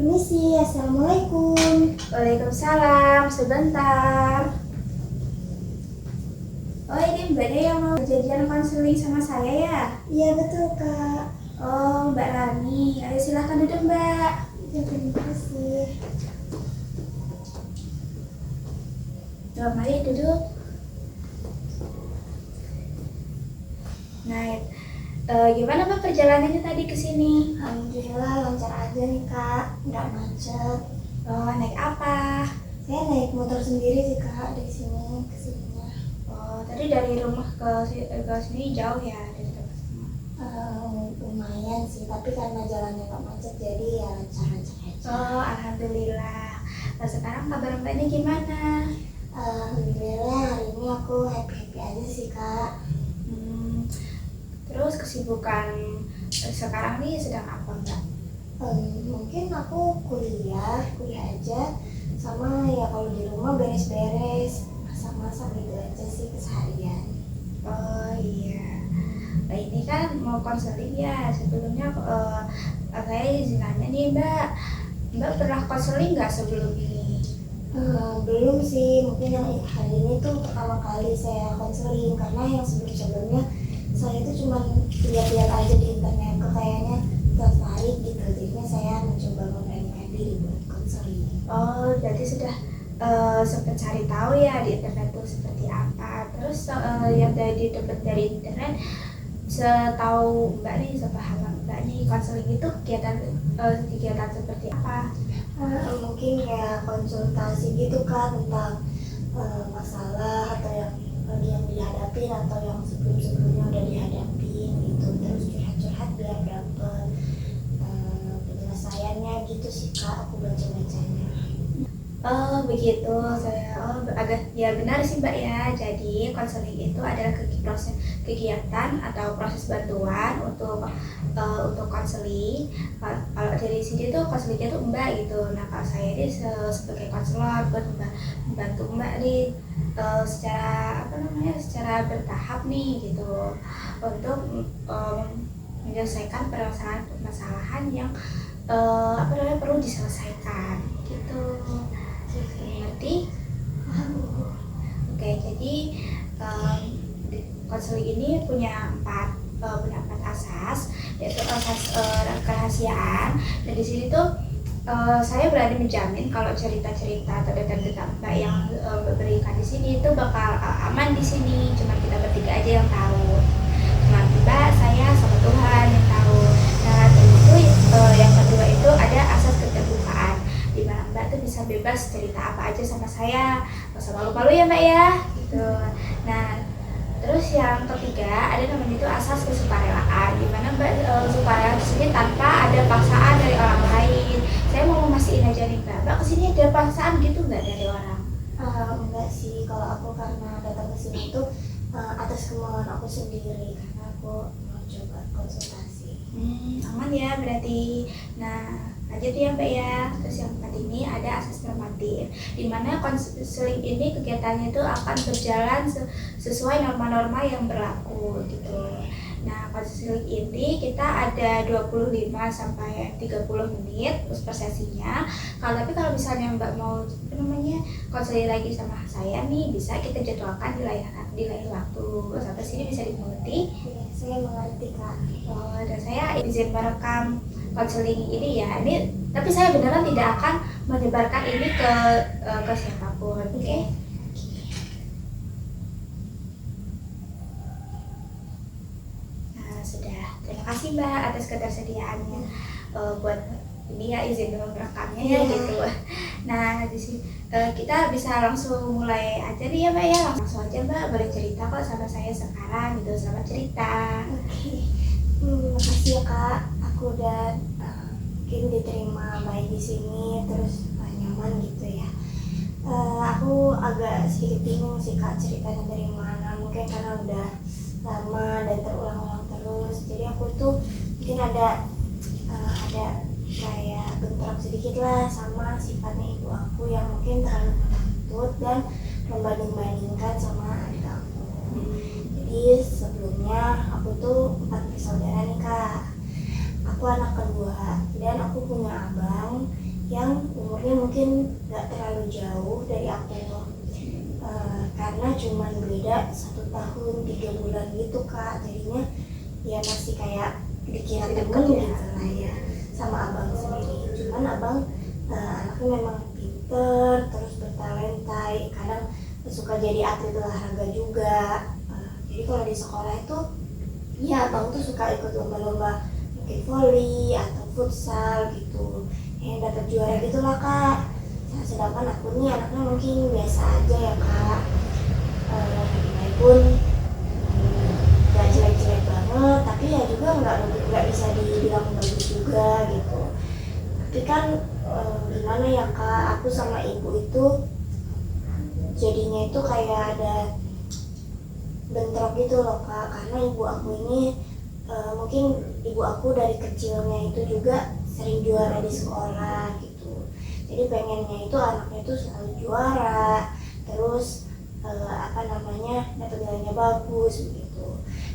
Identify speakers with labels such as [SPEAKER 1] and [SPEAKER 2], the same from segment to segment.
[SPEAKER 1] Permisi, Assalamualaikum.
[SPEAKER 2] Waalaikumsalam, sebentar. Oh, ini Mbaknya yang mau kejadian konseling sama saya ya?
[SPEAKER 1] Iya betul Kak.
[SPEAKER 2] Oh, Mbak Rani. Ayo silahkan duduk Mbak.
[SPEAKER 1] Ya, terima kasih.
[SPEAKER 2] Mari duduk. Nah, gimana Mbak perjalanannya tadi ke sini?
[SPEAKER 1] Alhamdulillah lancar aja nih Kak, nggak macet.
[SPEAKER 2] Oh, naik apa?
[SPEAKER 1] Saya naik motor sendiri sih Kak dari sini ke sini.
[SPEAKER 2] Oh, tadi dari rumah ke sini jauh ya dari tempat rumah?
[SPEAKER 1] Lumayan sih, tapi karena jalannya nggak macet jadi ya lancar-lancar aja.
[SPEAKER 2] Oh, alhamdulillah. Nah, sekarang kabar Mbaknya gimana?
[SPEAKER 1] Alhamdulillah hari ini aku happy-happy aja sih Kak.
[SPEAKER 2] Terus kesibukan sekarang nih sedang apa Mbak?
[SPEAKER 1] Mungkin aku kuliah aja, sama ya kalau di rumah beres-beres, masak-masak gitu aja sih keseharian.
[SPEAKER 2] Oh iya. Nah, ini kan mau konseling ya. Sebelumnya saya izin nanya nih Mbak. Mbak pernah konseling nggak sebelum ini?
[SPEAKER 1] Belum sih, mungkin yang hari ini tuh pertama kali saya konseling, karena yang sebelum-sebelumnya saya tuh cuma lihat-lihat aja di internet, kok kayaknya tertarik gitu, jadinya saya mencoba memberanikan diri buat konseling.
[SPEAKER 2] Oh, berarti sudah sempat cari tahu ya di internet tuh seperti apa. Terus yang dari dapat dari internet, setahu Mbak nih, sepaham Mbak nih, konseling itu kegiatan seperti apa?
[SPEAKER 1] Mungkin kayak konsultasi gitu kan tentang masalah atau yang lagi yang dihadapin atau yang sebelum-sebelumnya udah dihadapin gitu, terus curhat-curhat biar dapet penyelesaiannya gitu sih Kak, aku baca-bacanya.
[SPEAKER 2] Oh begitu, agak ya benar sih Mbak ya. Jadi konseling itu adalah proses kegiatan atau proses bantuan untuk konseling. Kalau dari sini tuh konselingnya tuh Mbak gitu. Nah kalau saya ini sebagai konselor buat membantu Mbak nih secara bertahap nih gitu untuk menyelesaikan permasalahan yang perlu diselesaikan gitu. Mengerti? Oke, jadi konseling ini punya empat asas, yaitu asas kerahasiaan. Dan di sini tuh saya berani menjamin kalau cerita-cerita atau data-data Mbak yang berikan di sini itu bakal aman di sini. Cuma kita bertiga aja yang tahu. Cuma Mbak, saya, sama Tuhan yang tahu. Nah, itu yang kedua itu ada asas keterbukaan, di mana Mbak tuh bisa bebas cerita apa aja sama saya, nggak usah malu-malu ya Mbak ya, gitu. Nah, terus yang ketiga ada namanya itu asas kesukarelaan, di mana Mbak sukarela kesini tanpa ada paksaan dari orang lain. Saya mau mastiin aja nih Mbak kesini ada paksaan gitu nggak dari orang?
[SPEAKER 1] Enggak sih, kalau aku karena datang ke sini tuh atas kemauan aku sendiri, karena aku mau coba konsultasi.
[SPEAKER 2] Aman ya berarti. Nah, lanjut ya Mbak ya. Terus yang keempat ini ada asas normatif, di mana konseling ini kegiatannya itu akan berjalan sesuai norma-norma yang berlaku gitu. Nah, konseling ini kita ada 25 sampai 30 menit terus per sesinya. Tapi kalau misalnya Mbak mau konseling lagi sama saya nih, bisa kita jadwalkan di lain waktu. Sampai sini bisa dimengerti?
[SPEAKER 1] Ya, saya mengerti Kak.
[SPEAKER 2] Dan saya izin merekam konseling ini ya. Ini tapi saya beneran tidak akan menyebarkan ini ke siapapun, oke? Nah, sudah. Terima kasih Mbak atas ketersediaannya buat ini ya, izin merekamnya ya gitu. Nah, di sini kita bisa langsung mulai aja nih ya Mbak ya. Langsung aja Mbak, boleh cerita kok sama saya sekarang gitu. Selamat cerita.
[SPEAKER 1] Oke. Makasih ya Kak, aku udah mungkin diterima baik di sini, terus nyaman gitu ya. Aku agak sedikit bingung sih Kak ceritanya dari mana, mungkin karena udah lama dan terulang-ulang terus, jadi aku tuh mungkin ada kayak bentrok sedikit lah sama sifatnya ibu aku yang mungkin terlalu menuntut dan membanding-bandingkan sama adik aku. Jadi sebelumnya aku tuh 4 bersaudara nih Kak. Aku anak kedua dan aku punya abang mungkin nggak terlalu jauh dari aku. Karena cuman beda 1 tahun 3 bulan gitu kak, jadinya ya masih kayak dikira temen gitu lah ya sama abang sendiri. Cuman abang anaknya memang pinter, terus bertalenta, kadang suka jadi atlet olahraga juga. Jadi kalau di sekolah itu ya abang tuh suka ikut lomba-lomba mungkin volley atau futsal gitu, yang dapat juara gitulah kak. Nah, sedangkan aku nih anaknya mungkin biasa aja ya kak. Nilai pun nggak jelek-jelek banget, tapi ya juga nggak bisa dibilang bagus juga gitu. Tapi kan gimana ya kak, aku sama ibu itu jadinya itu kayak ada bentrok gitu loh kak, karena ibu aku ini mungkin ibu aku dari kecilnya itu juga sering juara di sekolah gitu. Jadi pengennya itu anaknya itu selalu juara, terus dapat nilainya bagus begitu.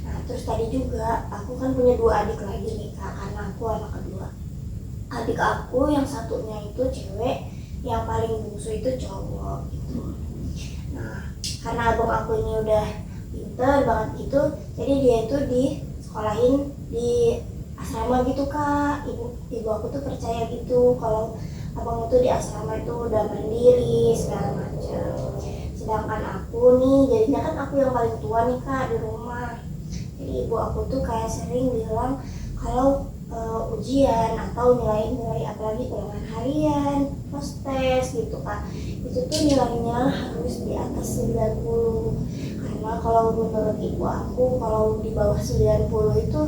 [SPEAKER 1] Nah terus tadi juga aku kan punya 2 adik lagi nih kak, karena aku anak kedua. Adik aku yang satunya itu cewek, yang paling bungsu itu cowok gitu. Nah karena abang aku ini udah pinter banget gitu, jadi dia itu disekolahin di asrama gitu kak. Ibu aku tuh percaya gitu kalau abang itu di asrama itu udah mandiri segala macam. Sedangkan aku nih, jadinya kan aku yang paling tua nih kak di rumah. Jadi ibu aku tuh kayak sering bilang kalau ujian atau nilai-nilai apalagi ulangan harian, postes gitu kak, itu tuh nilainya harus di atas 90. Karena kalau menurut ibu aku, kalau di bawah 90 itu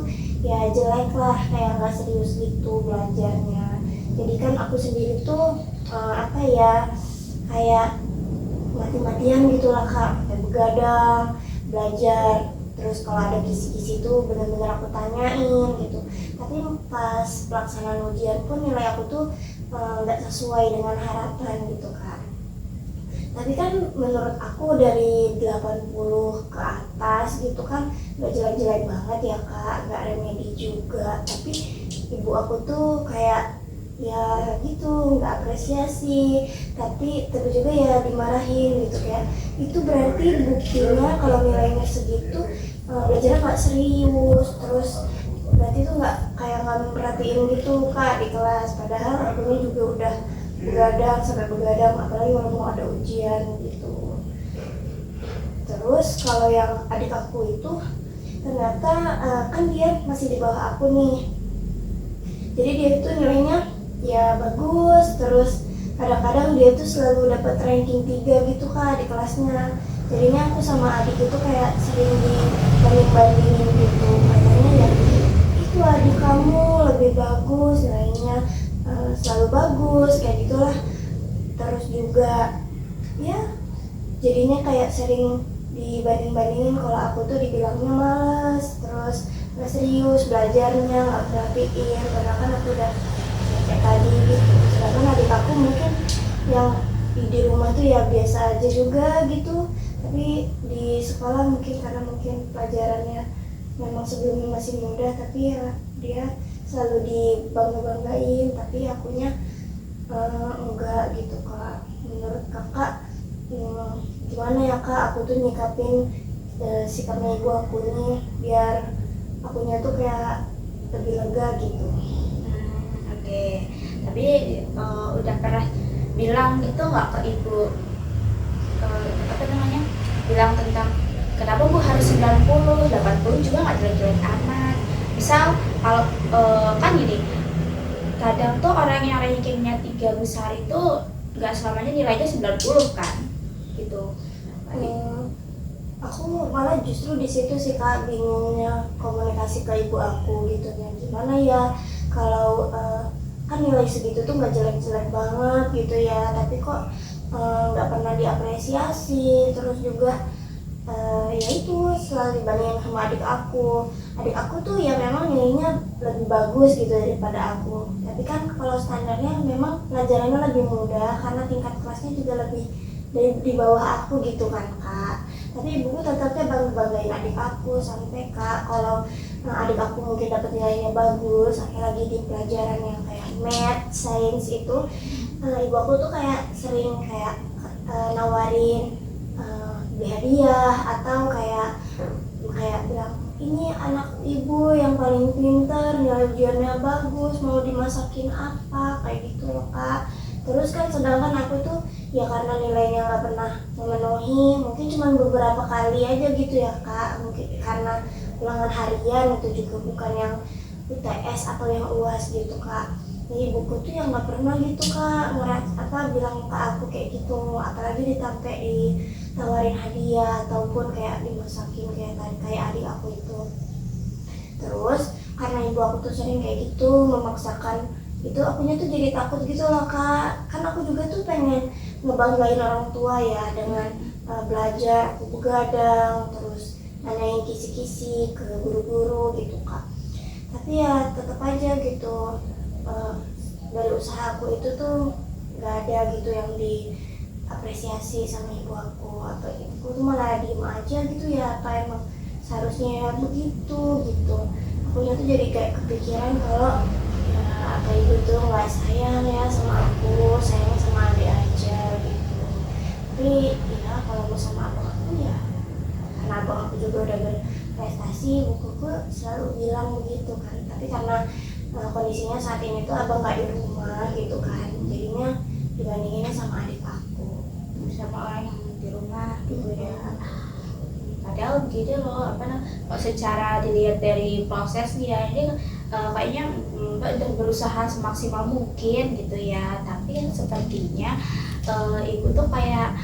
[SPEAKER 1] ya jelek lah, kayak nggak serius gitu belajarnya. Jadi kan aku sendiri tuh kayak mati-matian gitulah kak, kayak begadang belajar. Terus kalau ada kisi-kisi tuh benar-benar aku tanyain gitu. Tapi pas pelaksanaan ujian pun nilai aku tuh nggak sesuai dengan harapan gitu kak. Tapi kan menurut aku dari 80 ke atas gitu kan nggak jelek-jelek banget ya kak, nggak remedi juga. Tapi ibu aku tuh kayak ya gitu, nggak apresiasi, tapi juga ya dimarahin gitu, kayak itu berarti buktinya kalau nilainya segitu belajarnya nggak serius, terus berarti tuh nggak memperhatiin gitu kak di kelas. Padahal akunya juga udah begadang sampai begadang, apalagi kalau mau ada ujian gitu. Terus kalau yang adik aku itu ternyata kan dia masih di bawah aku nih, jadi dia itu nilainya ya bagus, terus kadang-kadang dia tuh selalu dapat ranking 3 gitu kak di kelasnya. Jadinya aku sama adik itu kayak sering dibanding-bandingin gitu, katanya ya itu adik kamu lebih bagus nilainya, selalu bagus kayak gitulah. Terus juga ya jadinya kayak sering dibanding-bandingin, kalau aku tuh dibilangnya malas, terus nggak serius belajarnya, nggak perhatiin, padahal kan aku udah kayak tadi gitu. Sedangkan adik aku mungkin yang di rumah tuh ya biasa aja juga gitu, tapi di sekolah mungkin karena mungkin pelajarannya memang sebelumnya masih muda, tapi ya dia selalu dibangga-banggain, tapi akunya enggak gitu kak. Menurut kakak gimana ya kak, aku tuh nyikapin sikapnya ibu aku nih biar akunya tuh kayak lebih lega gitu.
[SPEAKER 2] Oke. Tapi udah pernah bilang gitu nggak ke ibu, bilang tentang kenapa bu harus 90, 80 juga nggak jelek-jelek amat. Misal kalau kan gini, kadang tuh orang yang rankingnya 3 besar itu nggak selamanya nilainya 90 kan gitu.
[SPEAKER 1] Aku malah justru di situ sih kak bingungnya komunikasi ke ibu aku gitu ya, gimana ya kalau kan nilai segitu tuh nggak jelek-jelek banget gitu ya, tapi kok nggak pernah diapresiasi. Terus juga ya itu selalu dibandingin sama adik aku. Adik aku tuh ya memang nilainya lebih bagus gitu daripada aku, tapi kan kalau standarnya memang pelajarannya lebih mudah karena tingkat kelasnya juga lebih di bawah aku gitu kan kak. Tapi ibuku tetapnya banggain adik aku sampai kak kalau adik aku mungkin dapat nilainya bagus, apalagi di pelajaran yang kayak math, sains itu ibu aku tuh kayak sering kayak nawarin beli hadiah atau kayak bilang ini anak ibu yang paling pintar, nilai ujiannya bagus, mau dimasakin apa, kayak gitu loh kak. Terus kan sedangkan aku tuh ya karena nilainya nggak pernah memenuhi, mungkin cuma beberapa kali aja gitu ya kak, mungkin karena ulangan harian itu juga bukan yang UTS atau yang UAS gitu kak. Jadi ibuku tuh yang nggak pernah gitu kak bilang ke aku kayak gitu, apalagi ditawarin hadiah ataupun kayak dimasakin kayak adik aku itu. Terus karena ibu aku tuh sering kayak gitu memaksakan itu, akunya tuh jadi takut gitu loh kak. Kan aku juga tuh pengen ngebanggain orang tua ya dengan belajar, aku begadang, terus nanyain kisi-kisi ke guru-guru gitu kak. Tapi ya tetap aja gitu, dari usaha aku itu tuh gak ada gitu yang diapresiasi sama ibu aku, atau ibuku tuh malah diem aja gitu ya, apa emang seharusnya ya begitu gitu. Akunya tuh jadi kayak kepikiran kalau ya apa ibu tuh nggak sayang ya sama aku, sayang sama adik aja gitu. Tapi ya kalau mau sama abang aku ya, karena abang aku juga udah berprestasi, ibuku selalu bilang begitu kan. Tapi karena kondisinya saat ini tuh abang nggak di rumah gitu kan, jadinya dibandinginnya sama adik aku,
[SPEAKER 2] sama orang yang di rumah gitu ya. Padahal begitu loh, kok secara dilihat dari prosesnya ini kayaknya Mbak udah berusaha semaksimal mungkin gitu ya, tapi kan sepertinya ibu tuh kayak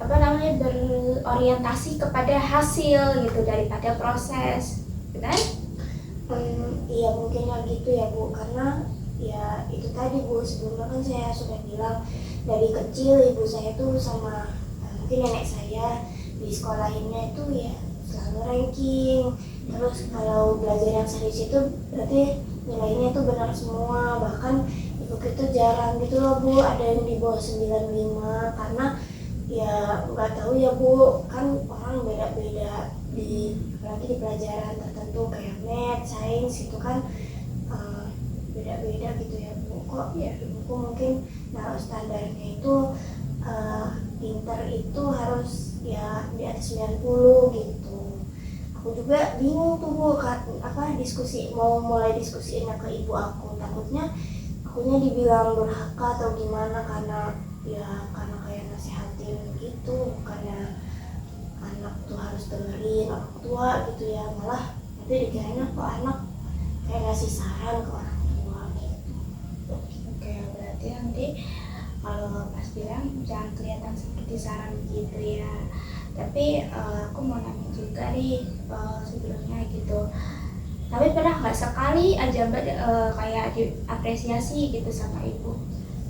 [SPEAKER 2] berorientasi kepada hasil gitu daripada proses, benar?
[SPEAKER 1] Iya mungkin ya gitu ya Bu, karena ya itu tadi Bu, sebelumnya kan saya sudah bilang dari kecil ibu saya tuh sama mungkin nenek saya di sekolahinnya itu ya selalu ranking. Terus kalau belajar yang serius itu berarti nilainya itu benar semua, bahkan ibu itu jarang gitu loh Bu ada yang di bawah 95, karena ya nggak tahu ya Bu, kan orang beda-beda apalagi di pelajaran tertentu kayak math, sains itu kan beda-beda gitu ya Bu. Kok ya ibuku mungkin naruh standarnya itu pinter itu harus ya di atas 90 gitu. Aku juga bingung tuh Bu, mau mulai diskusiin ke ibu aku, takutnya akunya dibilang durhaka atau gimana, karena kayak nasihatin gitu, bukannya anak tuh harus dengerin orang tua gitu ya, malah nanti dikiranya kok anak kayak ngasih saran ke orang tua gitu.
[SPEAKER 2] Oke, berarti nanti kalau pas bilang jangan kelihatan seperti saran gitu ya. Tapi aku mau nanya juga nih sebelumnya gitu, tapi pernah nggak sekali aja Mbak kayak diapresiasi gitu sama ibu?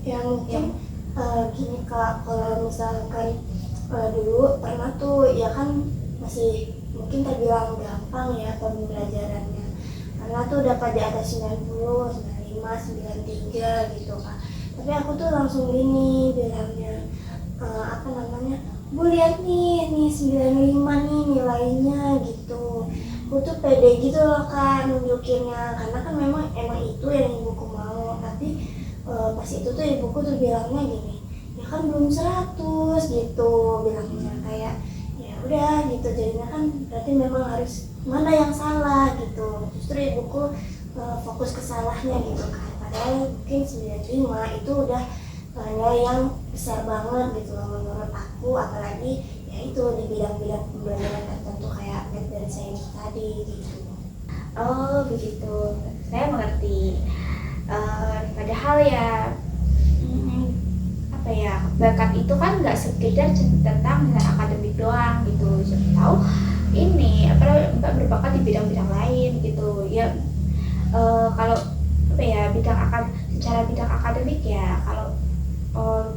[SPEAKER 1] Ya mungkin gini kak, kalau misalkan dulu pernah tuh ya kan masih mungkin terbilang gampang ya pembelajarannya, karena tuh dapat di atas 90, 95, 93 gitu kak. Tapi aku tuh langsung gini bilangnya, Bu lihat nih 95 nih nilainya gitu. Aku tuh pede gitu loh kak nunjukinnya, karena kan emang itu yang ibuku mau. Tapi pas itu tuh ibuku tuh bilangnya gini, ya kan belum 100 gitu bilangnya, kayak ya udah gitu, jadinya kan berarti memang harus mana yang salah gitu. Justru ibuku fokus ke salahnya gitu kan, padahal mungkin 95 itu udah nilai yang besar banget gitu loh menurut aku, apalagi ya itu di bidang-bidang pembelajaran tertentu kayak math dan sains tadi gitu.
[SPEAKER 2] Oh begitu, saya mengerti. Padahal ya bakat itu kan nggak sekedar tentang minat akademik doang gitu. Siapa tahu ini Mbak berbakat di bidang-bidang lain gitu ya. Kalau secara bidang akademik ya, kalau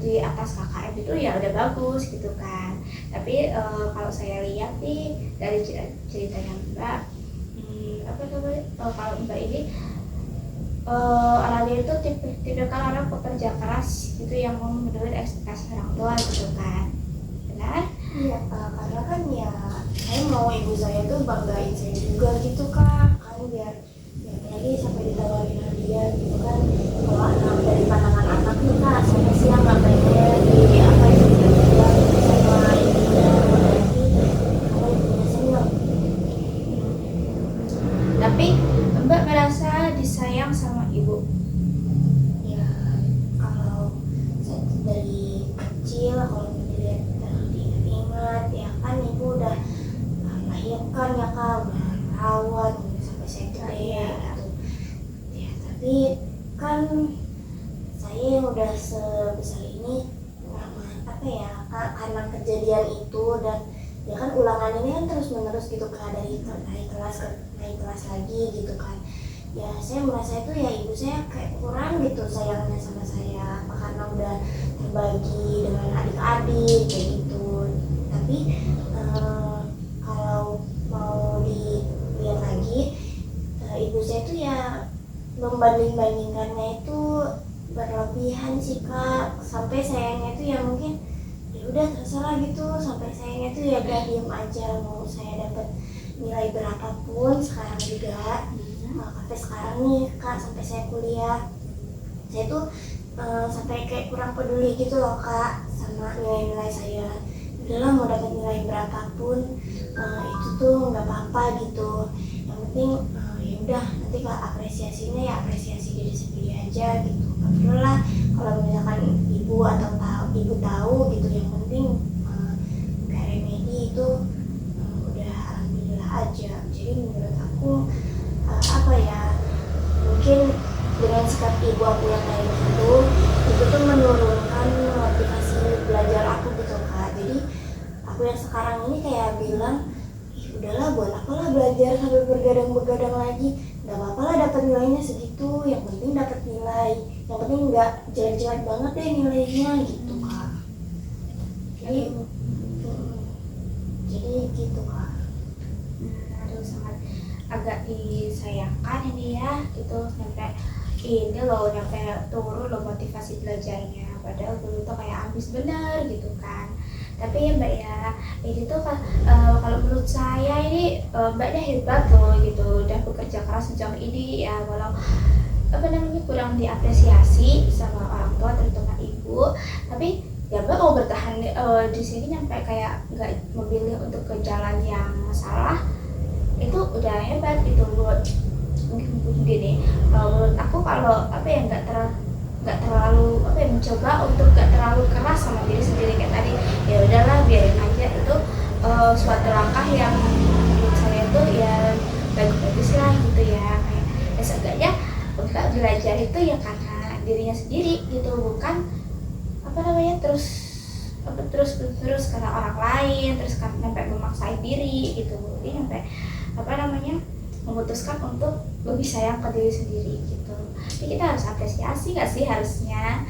[SPEAKER 2] di atas KKM itu ya udah bagus gitu kan. Tapi kalau saya lihat nih dari ceritanya Mbak, kalau Mbak ini orangnya itu tipe kan orang pekerja keras gitu yang mau memenuhi ekspektasi orang tua gitu kan, benar?
[SPEAKER 1] Iya karena kan ya saya mau ibu saya tuh banggain saya juga gitu kak, kan biar lagi sampai ditawarin hadiah gitu kan. Kalau anak dari pandangan anak nih kak, saya sih kan ya kak, udah rawat sampai saya gede gitu ya. Tapi kan saya yang udah sebesar ini apa ya kak, karena kejadian itu dan ya kan ulangan ini kan terus menerus gitu kak, dari naik kelas ke naik kelas lagi gitu kan. Ya saya merasa itu ya ibu saya kayak kurang gitu sayangnya sama saya, apa karena udah terbagi dengan adik-adik kayak gitu. Tapi kalau mau dilihat lagi, ibu saya tuh ya membanding-bandingkannya itu berlebihan sih kak, sampai sayangnya itu ya mungkin ya udah terserah gitu, sampai sayangnya itu ya udah diem aja, mau saya dapat nilai berapapun sekarang juga. Sampai sekarang nih kak, sampai saya kuliah, saya tuh sampai kayak kurang peduli gitu loh kak sama nilai-nilai saya. Udahlah mau dapat nilai berapapun itu tuh nggak apa-apa gitu, yang penting ya udah nanti kak apresiasinya ya apresiasi diri sendiri aja gitu. Nggak perlu lah kalau misalkan ibu atau ibu tahu gitu, yang penting kayak remedi itu udah alhamdulillah aja. Jadi menurut aku apa ya, mungkin dengan sikap ibu aku yang kayak gitu itu tuh menurunkan motivasi belajar aku gitu kak. Jadi aku yang sekarang ini kayak bilang, ih udahlah buat apalah belajar sampai bergadang-begadang lagi, nggak apa-apa lah dapat nilainya segitu, yang penting dapat nilai, yang penting nggak jelek-jelek banget deh nilainya gitu kak. Jadi jadi gitu kak.
[SPEAKER 2] Aduh, sangat agak disayangkan ini ya, gitu sampai ini loh nyampe turun loh motivasi belajarnya, padahal dulu tuh kayak ambis bener gitu kan. Tapi ya mbak ya, ini tuh kalau menurut saya ini mbak dah hebat loh gitu, udah bekerja keras sejauh ini ya, walau apa namanya kurang diapresiasi sama orang tua terutama ibu, tapi ya mbak mau bertahan di sini sampai kayak nggak memilih untuk ke jalan yang salah, itu udah hebat gitu. Buat mungkin gini, menurut aku kalau apa ya nggak terlalu apa ya, mencoba untuk nggak terlalu keras sama diri sendiri kayak tadi, ya udahlah biarin aja, itu suatu langkah yang menurut saya tuh ya bagus lah gitu ya. Kayak ya seenggaknya untuk belajar itu ya karena dirinya sendiri gitu, bukan apa namanya terus karena orang lain, terus kan sampai memaksain diri gitu. Jadi sampai apa namanya memutuskan untuk lebih sayang ke diri sendiri gitu. Jadi kita harus apresiasi nggak sih harusnya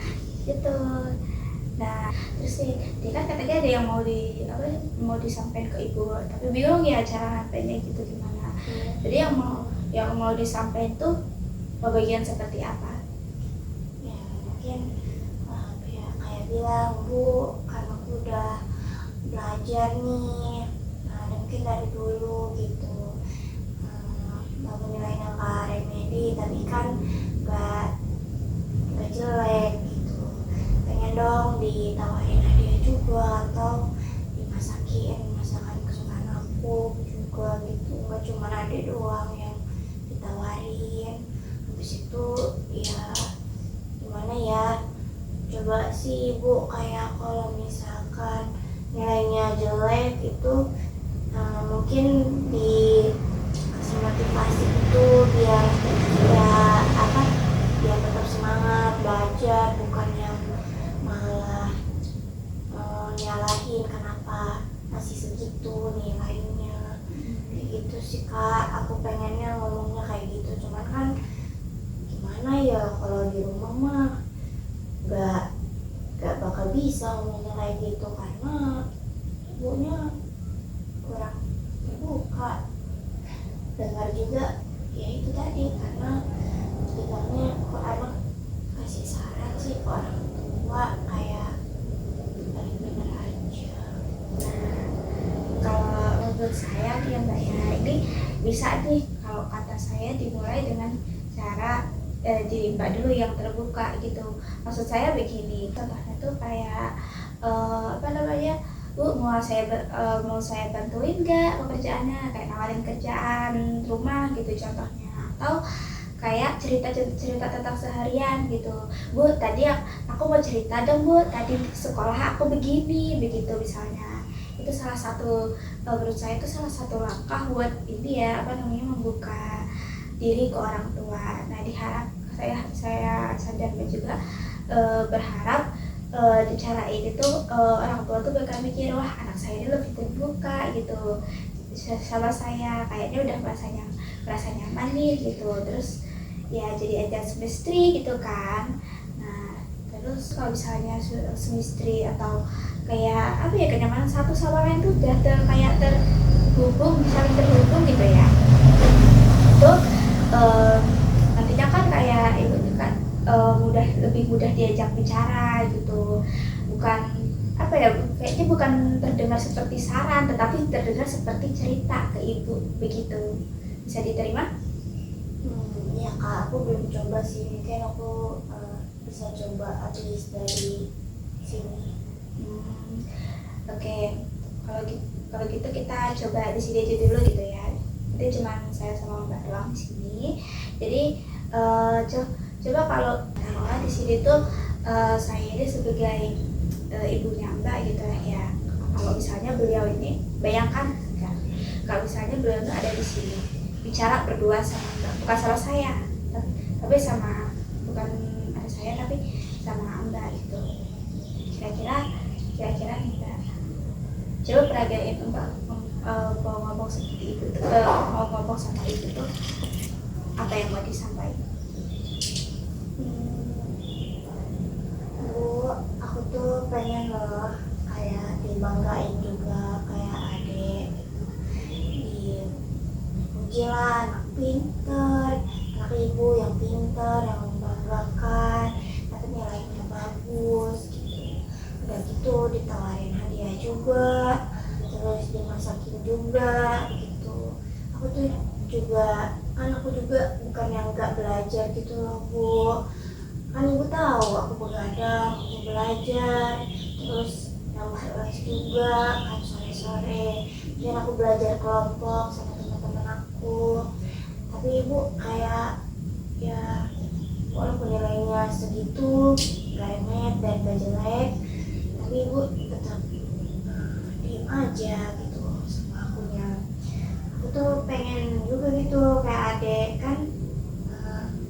[SPEAKER 2] gitu. Nah terus sih dia kan katanya ada yang mau disampaikan ke ibu, tapi bingung ya cara ngapainnya gitu gimana. Jadi yang mau disampaikan tuh bagian seperti apa?
[SPEAKER 1] Ya mungkin ya kayak bilang, bu karena aku udah belajar nih, nah mungkin dari dulu gitu bangun nilai nangka remedi, tapi kan gak jelek gitu, pengen dong ditawarin hadiah juga atau dimasakin masakan kesukaan aku juga gitu, gak cuma adik doang yang ditawarin. Habis itu ya gimana ya, coba sih ibu kayak kalau misalkan nilainya jelek itu mungkin dikasih motivasi itu biar ya apa, biar tetap semangat belajar, bukan yang malah nyalahin kenapa masih segitu nilainya. Kayak gitu sih kak, aku pengennya ngomongnya kayak gitu, cuman kan gimana ya kalau di rumah mah gak bakal bisa ngomongnya kayak gitu karena ibunya kurang terbuka. Dengar juga ya itu tadi, karena bilangnya kok anak kasih saran sih ke orang tua kayak paling bener aja.
[SPEAKER 2] Kalau menurut saya nih ya mbak ya, ini bisa nih kalau kata saya dimulai dengan cara diri mbak dulu yang terbuka gitu. Maksud saya begini, contohnya tuh kayak apa namanya, bu mau saya bantuin nggak pekerjaannya, kayak nawarin kerjaan rumah gitu contohnya, atau kayak cerita tentang seharian gitu. Bu tadi aku mau cerita dong bu, tadi sekolah aku begini begitu misalnya. itu salah satu menurut saya itu salah satu langkah buat ini ya apa namanya membuka diri ke orang tua. Nah diharap saya sadar dan juga berharap di cara ini tuh orang tua tuh bakal mikir wah anak saya ini lebih terbuka gitu sama saya, kayaknya udah merasa nyaman nih gitu, terus ya jadi ada chemistry gitu kan. Nah terus kalau misalnya chemistry atau kayak apa ya kenyamanan satu sama lain tuh udah kayak terhubung, saling terhubung gitu ya, itu nantinya kan kayak itu kan lebih mudah diajak bicara gitu, bukan apa ya kayaknya bukan terdengar seperti saran tetapi terdengar seperti cerita ke ibu begitu. Bisa diterima?
[SPEAKER 1] Ya kak, aku belum coba sih, mungkin aku bisa coba habis dari sini.
[SPEAKER 2] Oke. Kalau gitu kita coba di sini aja dulu gitu ya. Itu cuma saya sama Mbak doang di sini. Jadi coba kalau di sini tuh saya ini sebagai ibunya Mbak gitu ya. Kalau misalnya beliau ini bayangkan kan, kalau misalnya beliau itu ada di sini bicara berdua sama Mbak, bukan sama saya, tapi sama bukan ada saya tapi sama Mbak gitu. Kira-kira nih Mbak, coba peragain Mbak mau ngomong seperti itu, mau ngomong sama ibu tuh apa yang mau disampaikan?
[SPEAKER 1] Bu, aku tuh pengen loh kayak dibanggain juga kayak adik gitu. Dipuji lah anak pinter, anak ibu yang pinter, yang membanggakan, tapi nilainya bagus gitu. Udah gitu ditawarin hadiah juga, terus dimasakin juga gitu. Aku tuh juga aku juga bukan yang gak belajar gitu loh Bu, kan ibu tahu aku begadang, aku belajar, terus nambah les juga kan sore-sore, dan aku belajar kelompok sama teman-teman aku. Tapi ibu kayak ya walaupun nilainya segitu gak remet dan gak jelek, tapi ibu tetap diem aja gitu sama akunya. Aku tuh pengen juga gitu kayak adek kan,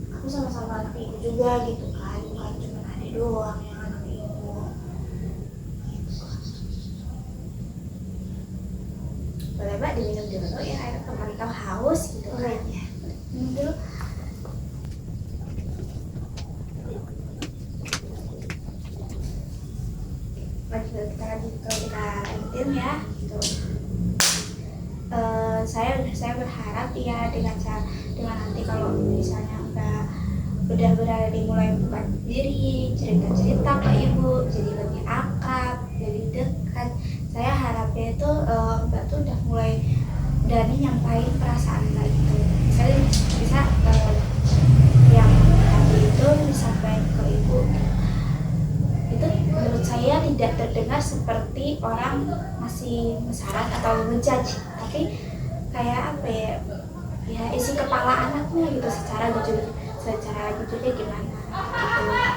[SPEAKER 1] aku sama-sama anak ibu juga gitu kan, bukan cuma adek doang yang anak ibu gitu.
[SPEAKER 2] Boleh Mbak diminum dulu ya air kemarin kau haus gitu kan ya. Minum dulu. Kita lanjutin ya gitu. Saya berharap ya dengan nanti kalau misalnya Mbak udah berani mulai buka diri, cerita-cerita ke ibu, jadi lebih akrab, lebih dekat. Saya harapnya itu Mbak tuh udah mulai berani nyampain perasaan Mbak itu. Misalnya bisa yang tadi itu disampaikan ke ibu, itu menurut saya tidak terdengar seperti orang masih mesaran atau ngejudge, tapi kayak apa ya isi kepala anaknya gitu secara jujurnya gimana gitu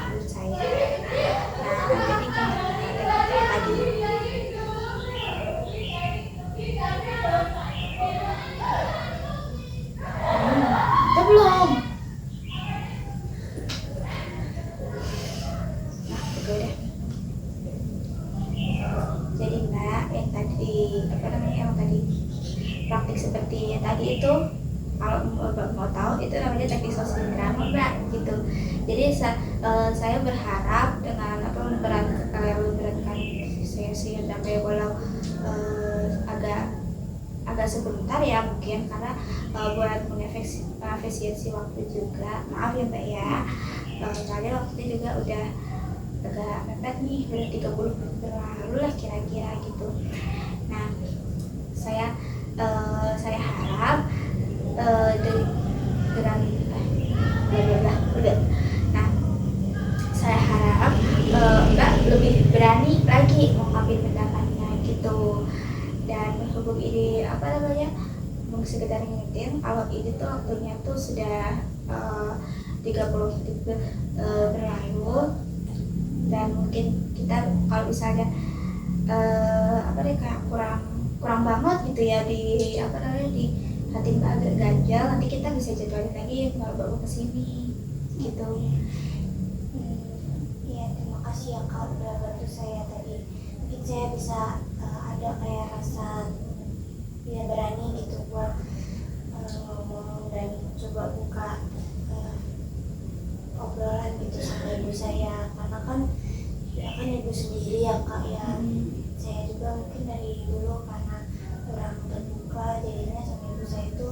[SPEAKER 2] menurut saya. Nah jadi gimana tadi itu belum. Nah itu deh. Jadi Mbak yang tadi yang tadi praktik seperti tadi itu, kalau Mbak mau tahu itu namanya teknik sosial drama Mbak gitu. Jadi saya berharap dengan memberatkan sesi drama walau agak sebentar ya mungkin karena buat mengefisiensi waktu juga. Maaf ya Mbak ya, soalnya waktunya juga udah agak mepet nih, udah 30 menit berlalu lah kira-kira gitu. Nah saya harap dengan udah. Nah saya harap Mbak lebih berani lagi mengungkapin pendapatnya gitu, dan berhubung ini apa namanya sekedar ngingetin kalau ini tuh waktunya tuh sudah 30 menit berlalu, dan mungkin kita kalau misalnya kayak kurang banget gitu ya di di hati Mbak agak ganjal. Nanti kita bisa jadwalin lagi kalau Mbak kesini gitu.
[SPEAKER 1] Iya, terima kasih ya Kak udah bantu saya tadi. Mungkin saya bisa ada kayak rasa ya berani gitu buat ngomong dan coba buka obrolan gitu sama ibu saya, karena kan ya kan ibu sendiri ya Kak ya. Saya juga mungkin dari dulu karena kurang terbuka jadinya sama ibu saya itu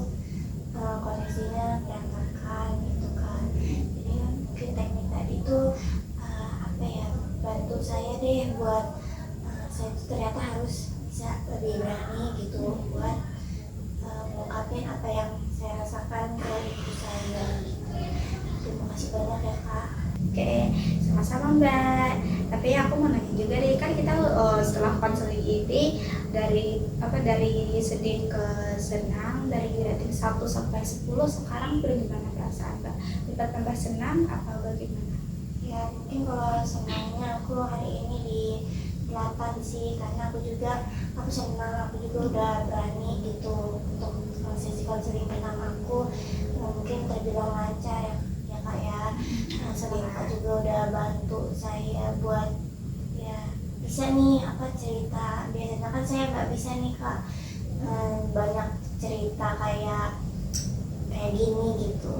[SPEAKER 1] koneksinya berantakan gitu kan. Jadi mungkin teknik tadi tuh bantu saya deh buat saya tuh ternyata harus bisa lebih berani gitu buat mengungkapin apa yang saya rasakan ke ibu saya gitu. Terima kasih banyak ya Kak.
[SPEAKER 2] Oke, sama-sama Mbak. Tapi aku mau nanya juga deh, kan kita setelah konseling ini dari sedih ke senang, dari rating 1 sampai 10, sekarang bagaimana perasaan Mbak? Dapat tambah senang apa bagaimana?
[SPEAKER 1] Ya mungkin kalau senangnya aku hari ini di 8 sih, karena aku senang, aku juga udah berani gitu untuk sesi konseling pertama aku. Mungkin terbilang lancar ya Kak ya. Senang Kak juga udah bantu saya buat ya bisa nih cerita. Biasanya kan saya nggak bisa nih Kak banyak cerita kayak gini gitu.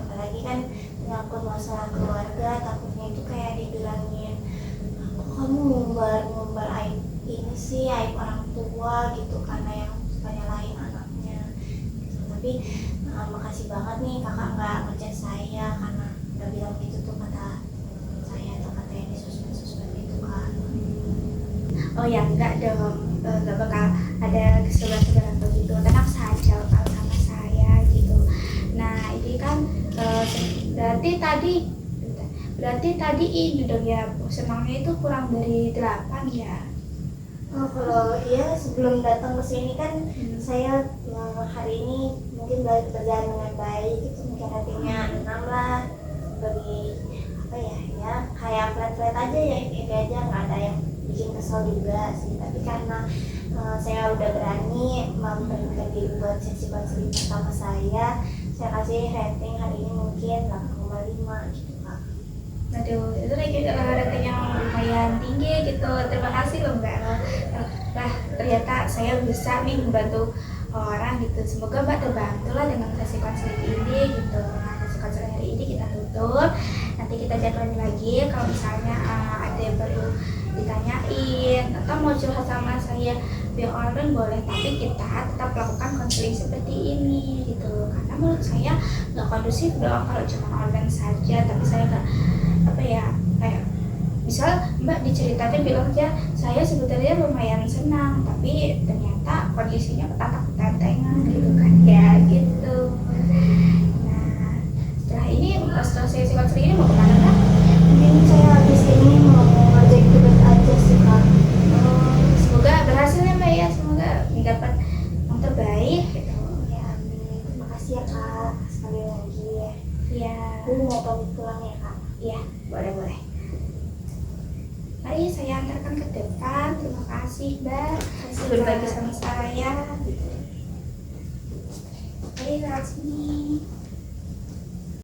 [SPEAKER 1] Apalagi kan menyangkut masalah keluarga, takutnya itu kayak dibilangin kok kamu ngumbar aib ini sih, aib orang tua gitu, karena yang suka nyalahin anaknya gitu. Tapi makasih banget nih Kakak nggak ngechat saya karena udah bilang gitu tuh kata saya atau kata yang di sosmed itu kan.
[SPEAKER 2] Oh ya enggak dong, nggak bakal ada keseberan begitu, tenang saja kalau sama saya gitu. Nah ini kan berarti tadi ini dong ya, senangnya itu kurang dari 8 ya.
[SPEAKER 1] Oh, kalau iya sebelum datang ke sini kan saya hari ini mungkin berjalan dengan baik gitu, mungkin hatinya 6 lah, sebagai ya kayak flat aja ya, ini aja nggak ada yang bikin kesel juga sih. Tapi karena saya udah berani memberikan diri buat sesi konseling pertama saya kasih rating hari ini mungkin 8,5 gitu Kak.
[SPEAKER 2] Aduh, itu rating yang lumayan tinggi gitu. Terima kasih loh Mbak. Lah, ternyata saya bisa nih membantu orang gitu. Semoga Mbak terbantu lah dengan sesi konseling ini gitu. Nah, sesi konseling hari ini kita tutup. Nanti kita jadwalin lagi kalau misalnya ada yang perlu ditanyain atau mau curhat sama saya via online boleh, tapi kita tetap lakukan konseling seperti ini gitu. Karena menurut saya nggak kondusif dong kalau cuma online saja. Tapi saya nggak kayak misal Mbak diceritain bilang aja saya sebetulnya lumayan senang, tapi ternyata kondisinya ketantengan gitu kan ya gitu. Nah setelah sesi konseling ini mau kemana Mbak?
[SPEAKER 1] Mungkin saya habis ini mau ngajak tugas aja sih Kak.
[SPEAKER 2] Semoga berhasil ya Mbak ya, semoga mendapat yang terbaik gitu.
[SPEAKER 1] Ya amin. Terima kasih ya Kak sekali lagi ya.
[SPEAKER 2] Iya.
[SPEAKER 1] Aku mau pamit pulang ya Kak.
[SPEAKER 2] Iya, boleh. Mari saya antarkan ke depan. Terima kasih Mbak, berbagi sama saya.